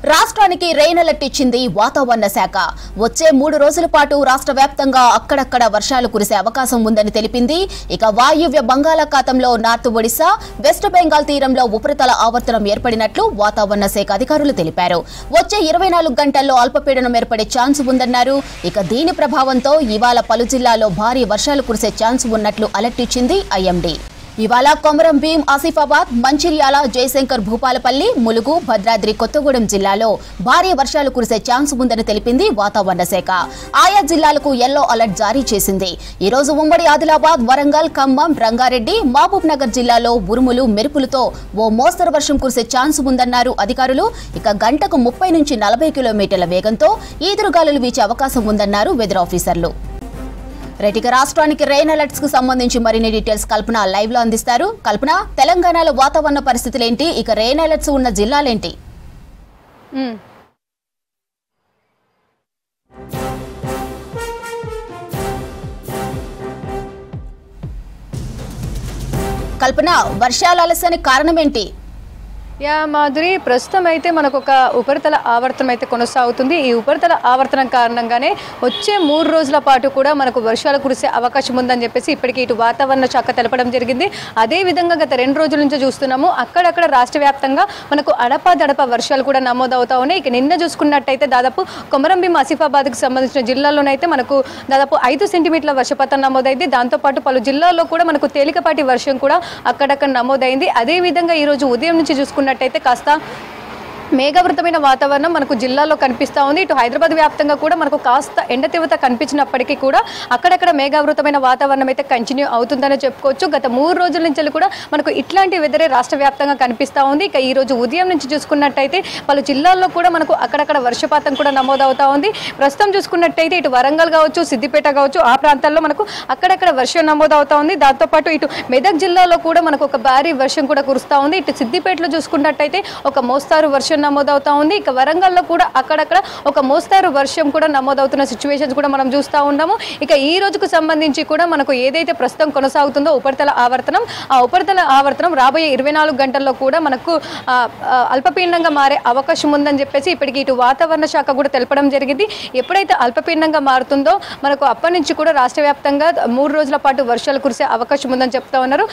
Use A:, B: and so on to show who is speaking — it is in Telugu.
A: రాష్ట్రానికి రెయిన్ అలర్ట్ ఇచ్చింది వాతావరణ శాఖ. వచ్చే 3 రోజుల పాటు రాష్ట్ర వ్యాప్తంగా అక్కడక్కడ వర్షాలు కురిసే అవకాశం ఉందని తెలిపింది. ఇక వాయువ్య బంగాళాఖాతంలో నార్త్ ఒడిశా, వెస్ట్ బెంగాల్ తీరంలో ఉపరితల ఆవర్తనం ఏర్పడినట్లు వాతావరణ శాఖ అధికారులు తెలిపారు. వచ్చే 24 గంటల్లో అల్పపీడనం ఏర్పడే ఛాన్స్ ఉందన్నారు. ఇక దీని ప్రభావంతో ఇవాళ పలు జిల్లాల్లో భారీ వర్షాలు కురిసే ఛాన్స్ ఉన్నట్లు అలర్ట్ ఇచ్చింది ఐఎండీ. ఇవాళ కొమరం భీం, ఆసిఫాబాద్, మంచిర్యాల, జయశంకర్ భూపాలపల్లి, ములుగు, భద్రాద్రి కొత్తగూడెం జిల్లాలో భారీ వర్షాలు కురిసే ఛాన్స్ ఉందని తెలిపింది వాతావరణ శాఖ. ఆయా జిల్లాలకు యెల్లో అలర్ట్ జారీ చేసింది. ఈ రోజు ఉమ్మడి ఆదిలాబాద్, వరంగల్, ఖమ్మం, రంగారెడ్డి, మహబూబ్ నగర్ జిల్లాలో ఉరుములు, మెరుపులతో ఓ మోస్తరు వర్షం కురిసే ఛాన్స్ ఉందన్నారు అధికారులు. ఇక గంటకు 30 నుంచి 40 కిలోమీటర్ల వేగంతో ఈదురుగాలులు వీచే అవకాశం ఉందన్నారు వెదర్ ఆఫీసర్లు. రైట్, రాష్ట్రానికి రెయిన్ అలర్ట్స్ కు సంబంధించి మరిన్ని డీటెయిల్స్ కల్పన లైవ్ లో అందిస్తారు. కల్పన, తెలంగాణలో వాతావరణ పరిస్థితులు ఏంటి? ఇక రెయిన్ అలర్ట్స్ ఉన్న జిల్లాలేంటి? కల్పన, వర్షాల ఆలస్యానికి కారణం ఏంటి?
B: మాధురి, ప్రస్తుతం అయితే మనకు ఒక ఉపరితల ఆవర్తనం అయితే కొనసాగుతుంది. ఈ ఉపరితల ఆవర్తనం కారణంగానే వచ్చే 3 రోజుల పాటు కూడా మనకు వర్షాలు కురిసే అవకాశం ఉందని చెప్పేసి ఇప్పటికీ ఇటు వాతావరణ శాఖ తెలపడం జరిగింది. అదేవిధంగా గత 2 రోజుల నుంచి చూస్తున్నాము, అక్కడక్కడ రాష్ట్ర వ్యాప్తంగా మనకు అడపదడప వర్షాలు కూడా నమోదవుతా ఉన్నాయి. ఇక నిన్న చూసుకున్నట్టయితే దాదాపు కొమరం భీం, ఆసిఫాబాద్కి సంబంధించిన జిల్లాల్లోనైతే మనకు దాదాపు 5 సెంటీమీటర్ల వర్షపాతం నమోదైంది. దాంతోపాటు పలు జిల్లాల్లో కూడా మనకు తేలికపాటి వర్షం కూడా అక్కడక్కడ నమోదైంది. అదేవిధంగా ఈరోజు ఉదయం నుంచి చూసుకున్నట్టయితే కాస్త మేఘావృతమైన వాతావరణం మనకు జిల్లాలో కనిపిస్తూ ఉంది. ఇటు హైదరాబాద్ వ్యాప్తంగా కూడా మనకు కాస్త ఎండ తీవ్రత కనిపించినప్పటికీ కూడా అక్కడక్కడ మేఘావృతమైన వాతావరణం అయితే కంటిన్యూ అవుతుందని చెప్పుకోవచ్చు. గత 3 రోజుల నుంచి కూడా మనకు ఇట్లాంటి వెదరే రాష్ట్ర వ్యాప్తంగా కనిపిస్తూ ఉంది. ఇక ఈ రోజు ఉదయం నుంచి చూసుకున్నట్టయితే పలు జిల్లాల్లో కూడా మనకు అక్కడక్కడ వర్షపాతం కూడా నమోదవుతా ఉంది. ప్రస్తుతం చూసుకున్నట్టయితే ఇటు వరంగల్ కావచ్చు, సిద్దిపేట కావచ్చు, ఆ ప్రాంతాల్లో మనకు అక్కడక్కడ వర్షం నమోదవుతా ఉంది. దాంతోపాటు ఇటు మెదక్ జిల్లాలో కూడా మనకు ఒక భారీ వర్షం కూడా కురుస్తూ ఉంది. ఇటు సిద్దిపేటలో చూసుకున్నట్టయితే ఒక మోస్తారు వర్షం నమోదవుతా ఉంది. ఇక వరంగల్లో కూడా అక్కడక్కడ ఒక మోస్తారు వర్షం కూడా నమోదవుతున్న సిచ్యువేషన్స్ కూడా మనం చూస్తూ ఉన్నాము. ఇక ఈ రోజుకు సంబంధించి కూడా మనకు ఏదైతే ప్రస్తుతం కొనసాగుతుందో ఉపరితల ఆవర్తనం, ఆ ఉపరితల ఆవర్తనం రాబోయే 24 గంటల్లో కూడా మనకు అల్పపీడనంగా మారే అవకాశం ఉందని చెప్పేసి ఇప్పటికీ ఇటు వాతావరణ శాఖ కూడా తెలపడం జరిగింది. ఎప్పుడైతే అల్పపీడనంగా మారుతుందో మనకు అప్పటి నుంచి కూడా రాష్ట్ర వ్యాప్తంగా 3 రోజుల పాటు వర్షాలు కురిసే అవకాశం ఉందని చెప్తా ఉన్నారు.